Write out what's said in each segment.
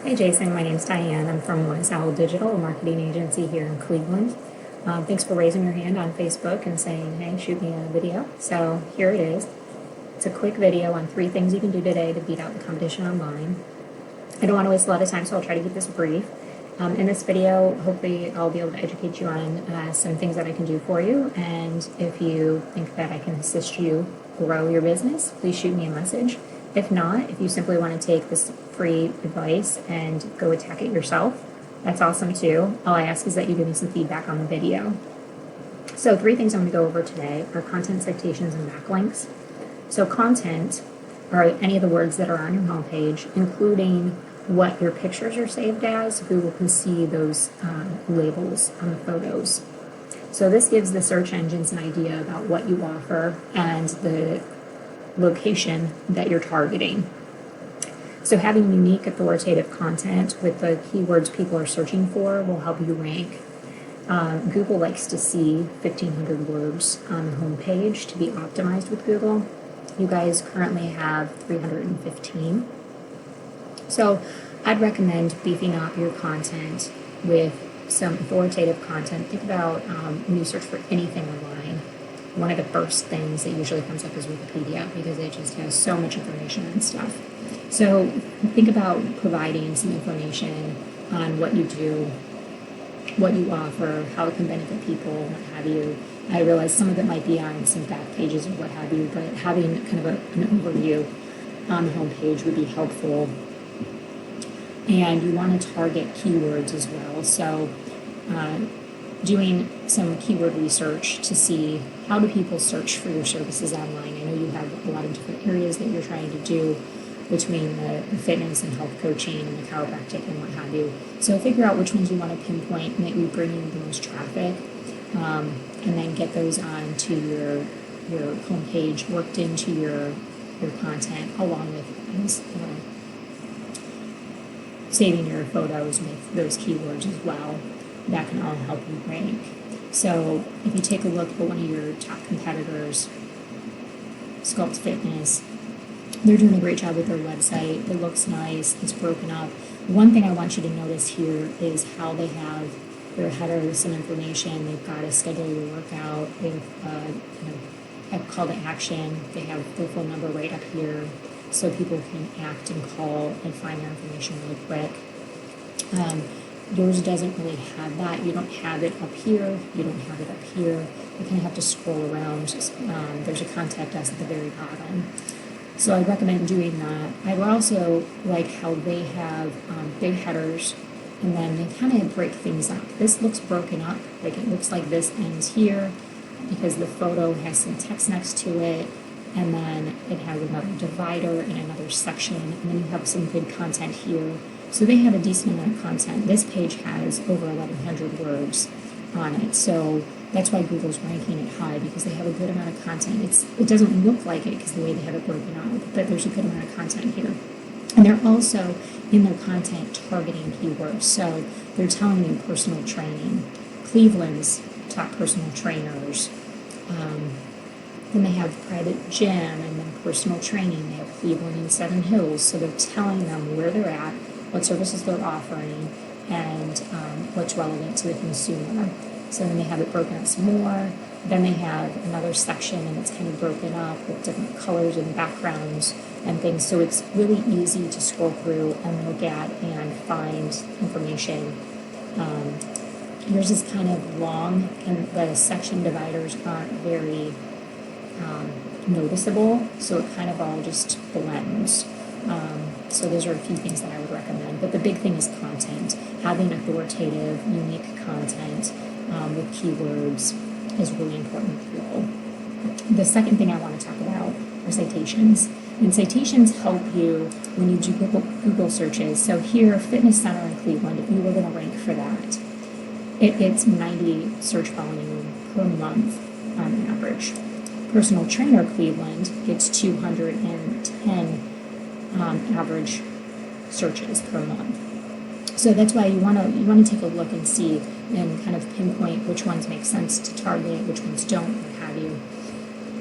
Hey Jason, my name's Diane. I'm from One Owl Digital, a marketing agency here in Cleveland. Thanks for raising your hand on Facebook and saying, hey, shoot me a video. So here it is. It's a quick video on 3 things you can do today to beat out the competition online. I don't want to waste a lot of time, so I'll try to keep this brief. In this video, hopefully I'll be able to educate you on some things that I can do for you. And if you think that I can assist you grow your business, please shoot me a message. If not, if you simply want to take this free advice and go attack it yourself, that's awesome too. All I ask is that you give me some feedback on the video. So 3 things I'm going to go over today are content citations and backlinks. So content are any of the words that are on your homepage, including what your pictures are saved as. Google can see those labels on the photos. So this gives the search engines an idea about what you offer and the location that you're targeting. So having unique authoritative content with the keywords people are searching for will help you rank. Google likes to see 1,500 words on the homepage to be optimized with Google. You guys currently have 315. So I'd recommend beefing up your content with some authoritative content. Think about when you search for anything online, one of the first things that usually comes up is Wikipedia because it just has so much information and stuff. So think about providing some information on what you do, what you offer, how it can benefit people, what have you. I realize some of it might be on some back pages or what have you, but having kind of an overview on the homepage would be helpful. And you want to target keywords as well. So doing some keyword research to see how do people search for your services online. I know you have a lot of different areas that you're trying to do between the fitness and health coaching and the chiropractic and what have you. So figure out which ones you want to pinpoint and that you bring in the most traffic, and then get those onto your homepage, worked into your content, along with saving your photos with those keywords as well. That can all help you rank. So if you take a look at one of your top competitors, Sculpt Fitness, they're doing a great job with their website. It looks nice. It's broken up. One thing I want you to notice here is how they have their header with some information. They've got a schedule your workout. They've a call to action. They have their phone number right up here, so people can act and call and find their information really quick. Yours doesn't really have that. You don't have it up here. You don't have it up here. You kind of have to scroll around. There's a contact us at the very bottom. So I recommend doing that. I would also like how they have big headers, and then they kind of break things up. This looks broken up. Like it looks like this ends here because the photo has some text next to it, and then it has another divider and another section, and then you have some good content here. So they have a decent amount of content. This page has over 1,100 words on it, so that's why Google's ranking it high, because they have a good amount of content. It doesn't look like it because the way they have it broken up, but there's a good amount of content here. And they're also, in their content, targeting keywords. So they're telling you personal training, Cleveland's top personal trainers. Then they have private gym and then personal training. They have Cleveland and Seven Hills. So they're telling them where they're at, what services they're offering, and what's relevant to the consumer. So then they have it broken up some more. Then they have another section, and it's kind of broken up with different colors and backgrounds and things. So it's really easy to scroll through and look at and find information. Yours is kind of long, and the section dividers aren't very noticeable, so it kind of all just blends. So those are a few things that I would recommend. But the big thing is content. Having authoritative, unique content with keywords is really important for people. The second thing I want to talk about are citations. And citations help you when you do Google searches. So here, Fitness Center in Cleveland, if you were going to rank for that, it's 90 search volume per month on average. Personal Trainer Cleveland gets 210 average searches per month. So that's why you want to take a look and see and kind of pinpoint which ones make sense to target, which ones don't, what have you.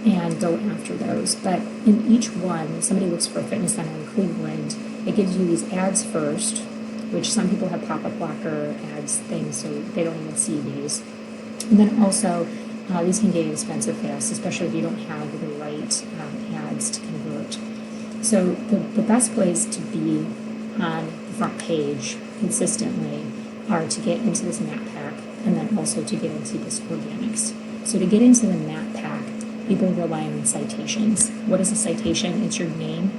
and go after those. But in each one, somebody looks for a fitness center in Cleveland, it gives you these ads first, which some people have pop-up blocker ads things, so they don't even see these. And then also, these can get expensive fast, especially if you don't have the right ads to convert. So the best place to be on the front page consistently are to get into this map pack, and then also to get into this organics. So to get into the map pack, people rely on citations. What is a citation? It's your name,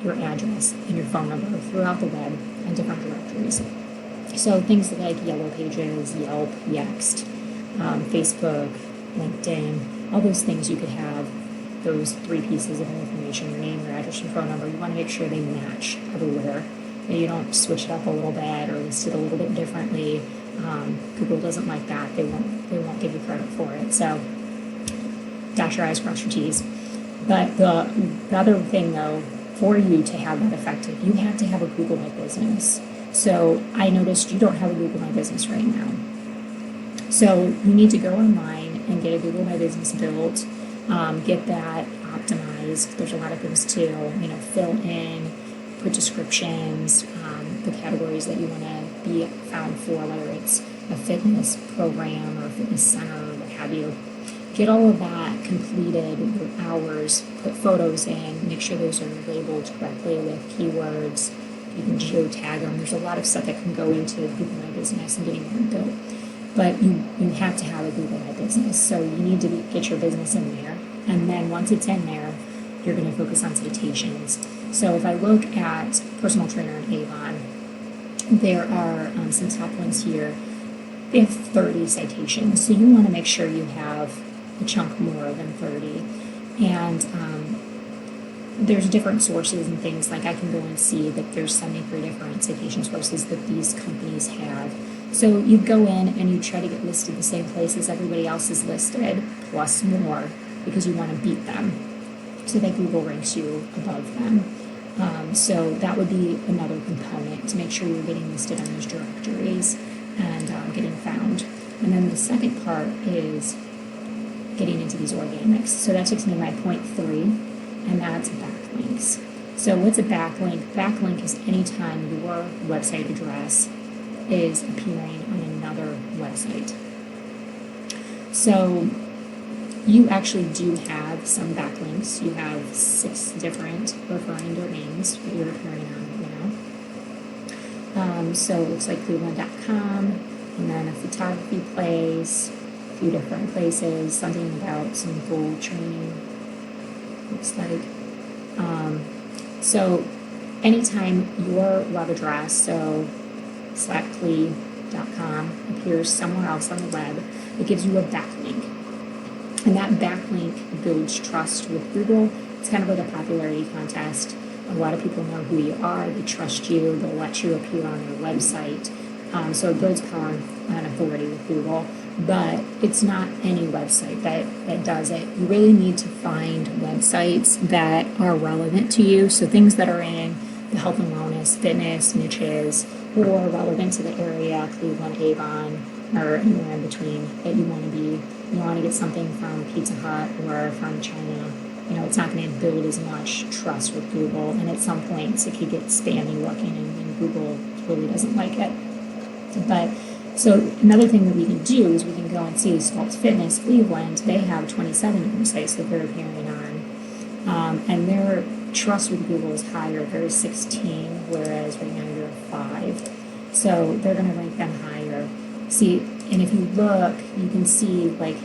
your address, and your phone number throughout the web and different directories. So things like Yellow Pages, Yelp, Yext, Facebook, LinkedIn, all those things you could have those 3 pieces of information, your name, your address, your phone number. You want to make sure they match everywhere. That you don't switch it up a little bit or list it a little bit differently. Google doesn't like that. They won't give you credit for it. So dot your I's, cross your T's. But the other thing though, for you to have that effective, you have to have a Google My Business. So I noticed you don't have a Google My Business right now. So you need to go online and get a Google My Business built, get that optimized. There's a lot of things to, fill in, put descriptions, the categories that you want to be found for, whether it's a fitness program or a fitness center or what have you. Get all of that completed, your hours, put photos in, make sure those are labeled correctly with keywords. You can geotag them. There's a lot of stuff that can go into Google My Business and getting one built. But you have to have a Google My Business. So you need to get your business in there. And then once it's in there, you're going to focus on citations. So if I look at Personal Trainer and Avon, there are some top ones here. They have 30 citations. So you want to make sure you have a chunk more than 30. And there's different sources and things, like I can go and see that there's 73 different citation sources that these companies have. So you go in and you try to get listed the same place as everybody else is listed, plus more, because you want to beat them so that Google ranks you above them. So that would be another component to make sure you're getting listed on those directories and getting found. And then the second part is getting into these organics. So that takes me to my point 3, and that's backlinks. So what's a backlink? Backlink is anytime your website address is appearing on another website. So you actually do have some backlinks. You have 6 different referring domains that you're appearing on right now. So it looks like Cleveland.com, and then a photography place, a few different places, something about some gold training, looks like. So anytime your web address, so Slak CLE.com, appears somewhere else on the web, it gives you a backlink. And that backlink builds trust with Google. It's kind of like a popularity contest. A lot of people know who you are, they trust you, they'll let you appear on their website. So it builds power and authority with Google. But it's not any website that does it. You really need to find websites that are relevant to you. So things that are in the health and wellness, fitness niches, or relevant to the area, Cleveland, Avon, or anywhere in between that you want to be. You want to get something from Pizza Hut or from China. It's not going to build as much trust with Google, and at some points it could get spammy looking, and Google really doesn't like it. But so another thing that we can do is we can go and see Sports Fitness Cleveland. They have 27 different sites that they're appearing on, and their trust with Google is higher. They're 16, whereas right now you're 5. So they're going to rank them higher. See, and if you look, you can see like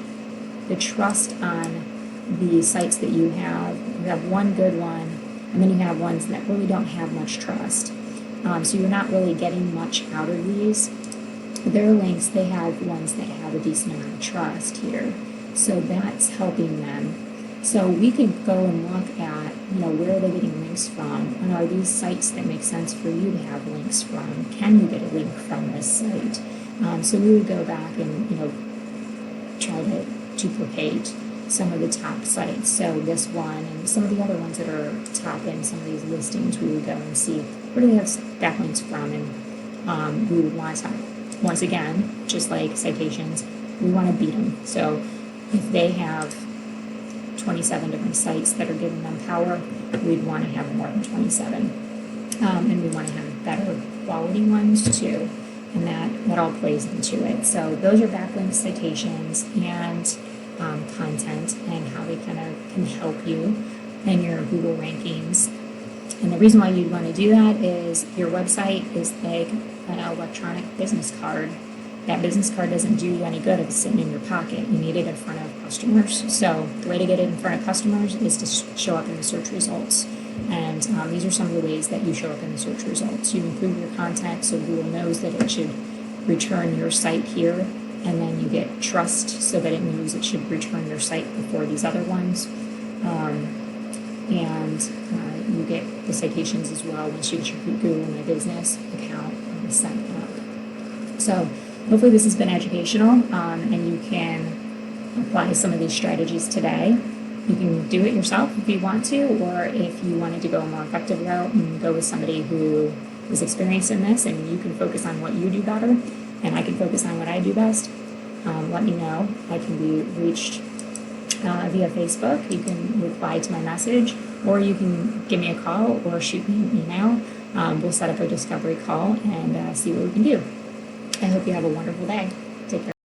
the trust on the sites that you have. You have one good one, and then you have ones that really don't have much trust. So you're not really getting much out of these. Their links, they have ones that have a decent amount of trust here. So that's helping them. So we could go and look at, where are they getting links from? And are these sites that make sense for you to have links from? Can you get a link from this site? So we would go back and, try to duplicate some of the top sites. So this one and some of the other ones that are top in some of these listings, we would go and see where do they have backlinks from, and we would want to, once again, just like citations, we want to beat them. So if they have 27 different sites that are giving them power, we'd want to have more than 27. And we want to have better quality quality ones too, and that all plays into it. So those are backlinks, citations, and content, and how they kind of can help you in your Google rankings. And the reason why you'd want to do that is your website is like an electronic business card. That business card doesn't do you any good if it's sitting in your pocket. You need it in front of customers. So the way to get it in front of customers is to show up in the search results. And these are some of the ways that you show up in the search results. You improve your content so Google knows that it should return your site here, and then you get trust so that it knows it should return your site before these other ones. You get the citations as well once you get your Google My Business account set up. So hopefully this has been educational, and you can apply some of these strategies today. You can do it yourself if you want to, or if you wanted to go a more effective route and go with somebody who is experienced in this, and you can focus on what you do better, and I can focus on what I do best. Let me know. I can be reached via Facebook. You can reply to my message, or you can give me a call or shoot me an email. We'll set up a discovery call and see what we can do. I hope you have a wonderful day.